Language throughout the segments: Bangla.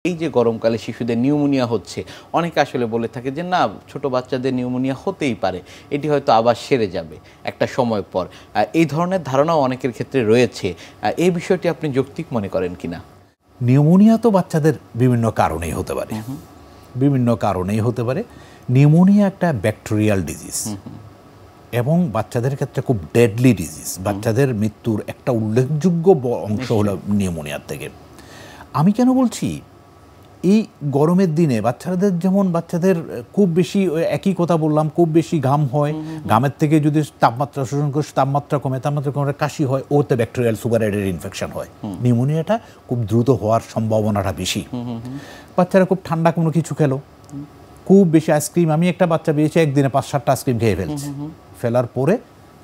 এই যে গরমকালে শিশুদের নিউমোনিয়া হচ্ছে, অনেকে আসলে বলে থাকে যে না, ছোট বাচ্চাদের নিউমোনিয়া হতেই পারে, এটি হয়তো আবার সেরে যাবে একটা সময় পর। এই ধরনের ধারণাও অনেকের ক্ষেত্রে রয়েছে। এই বিষয়টি আপনি যৌক্তিক মনে করেন কিনা? নিউমোনিয়া তো বাচ্চাদের বিভিন্ন কারণেই হতে পারে, বিভিন্ন কারণেই হতে পারে। নিউমোনিয়া একটা ব্যাকটেরিয়াল ডিজিজ এবং বাচ্চাদের ক্ষেত্রে খুব ডেডলি ডিজিজ। বাচ্চাদের মৃত্যুর একটা উল্লেখযোগ্য অংশ হলো নিউমোনিয়ার থেকে। আমি কেন বলছি, এই গরমের দিনে বাচ্চাদের যেমন বাচ্চাদের খুব বেশি, একই কথা বললাম, খুব বেশি ঘাম হয়, ঘামের থেকে যদি তাপমাত্রা শোষণ করে তাপমাত্রা কমে কাশি হয়, ওতে ব্যাকটেরিয়াল সুগারের ইনফেকশন হয়। নিউমোনিয়াটা খুব দ্রুত হওয়ার সম্ভাবনাটা বেশি। বাচ্চারা খুব ঠান্ডা কোনো কিছু খেলো, খুব বেশি আইসক্রিম, আমি একটা বাচ্চা পেয়েছি একদিনে 5-7টা আইসক্রিম খেয়ে ফেলার পরে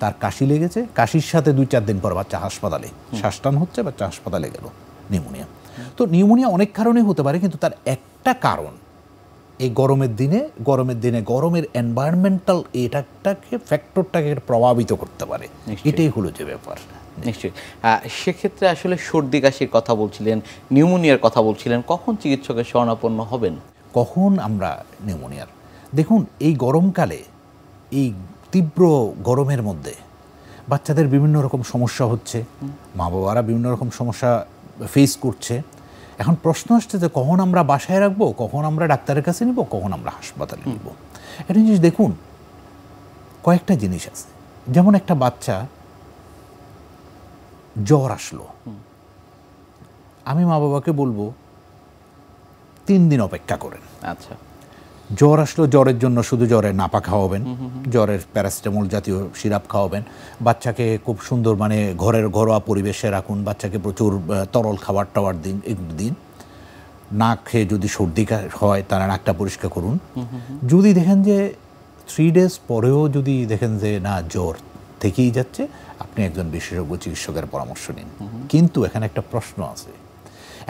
তার কাশি লেগেছে, কাশির সাথে 2-4 দিন পর বাচ্চা হাসপাতালে, শ্বাসটান হচ্ছে, বাচ্চা হাসপাতালে গেল, নিউমোনিয়া। তো নিউমোনিয়া অনেক কারণে হতে পারে, কিন্তু তার একটা কারণ এই গরমের দিনে গরমের এনভায়রনমেন্টাল ফ্যাক্টরটাকে প্রভাবিত করতে পারে। এটাই হলো যে ব্যাপার। নিশ্চয়ই। সেক্ষেত্রে আসলে সর্দি কাশির কথা বলছিলেন, নিউমোনিয়ার কথা বলছিলেন, কখন চিকিৎসকের শরণাপন্ন হবেন? কখন আমরা নিউমোনিয়ার, দেখুন এই গরমকালে, এই তীব্র গরমের মধ্যে বাচ্চাদের বিভিন্ন রকম সমস্যা হচ্ছে, মা বাবারা বিভিন্ন রকম সমস্যা ফেস করছে। এখন প্রশ্ন আসছে যে কখন আমরা বাসায় রাখবো, কখন আমরা ডাক্তারের কাছে নিব, কখন আমরা হাসপাতালে নিব। একটা জিনিস দেখুন, কয়েকটা জিনিস আছে। যেমন একটা বাচ্চা জ্বর আসলো, আমি মা বাবাকে বলবো 3 দিন অপেক্ষা করেন। আচ্ছা, জ্বর আসলো, জ্বরের জন্য শুধু জ্বরের নাপা খাওয়াবেন, জ্বরের প্যারাসিটামল জাতীয় সিরাপ খাওয়াবেন, বাচ্চাকে খুব সুন্দর মানে ঘরোয়া পরিবেশে রাখুন, বাচ্চাকে প্রচুর তরল খাবার টাবার দিন, এগুলো দিন। নাক খেয়ে যদি সর্দি হয় তারা নাকটা পরিষ্কার করুন। যদি দেখেন যে 3 ডেজ পরেও যদি দেখেন যে না, জ্বর থেকেই যাচ্ছে, আপনি একজন বিশেষজ্ঞ চিকিৎসকের পরামর্শ নিন। কিন্তু এখানে একটা প্রশ্ন আছে,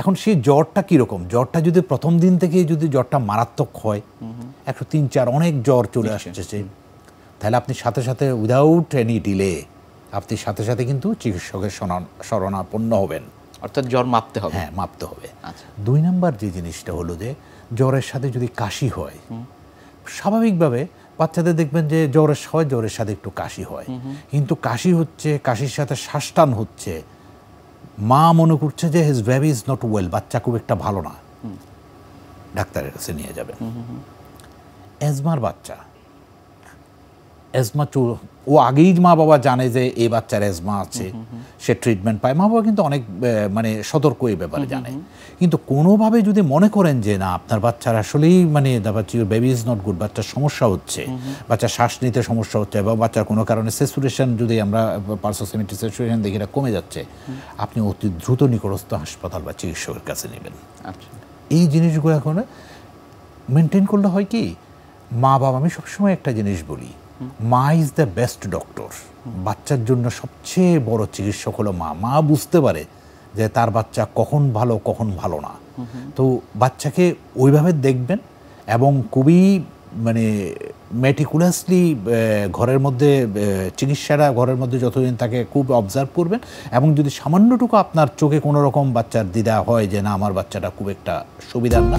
এখন সেই জ্বরটা কীরকম? জ্বরটা যদি প্রথম দিন থেকে যদি জ্বরটা মারাত্মক হয়, 103-4 অনেক জ্বর চলে আসছে, তাহলে আপনি সাথে সাথে উইদাউট এনি ডিলে আপনি সাথে সাথে কিন্তু চিকিৎসকের শরণাপন্ন হবেন। অর্থাৎ জ্বর মাপতে হবে। হ্যাঁ, মাপতে হবে। 2 নম্বর যে জিনিসটা হলো যে জ্বরের সাথে যদি কাশি হয়, স্বাভাবিকভাবে বাচ্চাদের দেখবেন যে জ্বরের সাথে একটু কাশি হয়, কিন্তু কাশি হচ্ছে, কাশির সাথে শ্বাসটান হচ্ছে, মা মনে করছে যে his baby is not well, বাচ্চা খুব একটা ভালো না, ডাক্তারের কাছে নিয়ে যাবেন। অ্যাজমার বাচ্চা, অ্যাজমা ও আগেই মা বাবা জানে যে এই বাচ্চার অ্যাজমা আছে, সে ট্রিটমেন্ট পায়, মা বাবা কিন্তু অনেক মানে সতর্ক এই ব্যাপারে জানে। কিন্তু কোনোভাবে যদি মনে করেন যে না, আপনার বাচ্চার আসলেই মানে বেবি ইজ নট গুড, বাচ্চার সমস্যা হচ্ছে, বাচ্চার শ্বাস নিতে সমস্যা হচ্ছে, বা বাচ্চার কোনো কারণে স্যাচুরেশন, যদি আমরা পালসোসিমেট্রি স্যাচুরেশন দেখি এটা কমে যাচ্ছে, আপনি অতি দ্রুত নিকটস্থ হাসপাতাল বা চিকিৎসকের কাছে নেবেন। এই জিনিসগুলো এখন মেনটেন করলে হয় কি, মা বাবা, আমি সবসময় একটা জিনিস বলি, মা ইজ দ্য বেস্ট ডক্টর। বাচ্চার জন্য সবচেয়ে বড় চিকিৎসক হলো মা। মা বুঝতে পারে যে তার বাচ্চা কখন ভালো কখন ভালো না। তো বাচ্চাকে ওইভাবে দেখবেন এবং খুবই মানে মেটিকুলাসলি ঘরের মধ্যে চিকিৎসারা ঘরের মধ্যে যতদিন তাকে খুব অবজার্ভ করবেন, এবং যদি সামান্যটুকু আপনার চোখে কোনো রকম বাচ্চার দ্বিধা হয় যে না, আমার বাচ্চাটা খুব একটা সুবিধার না,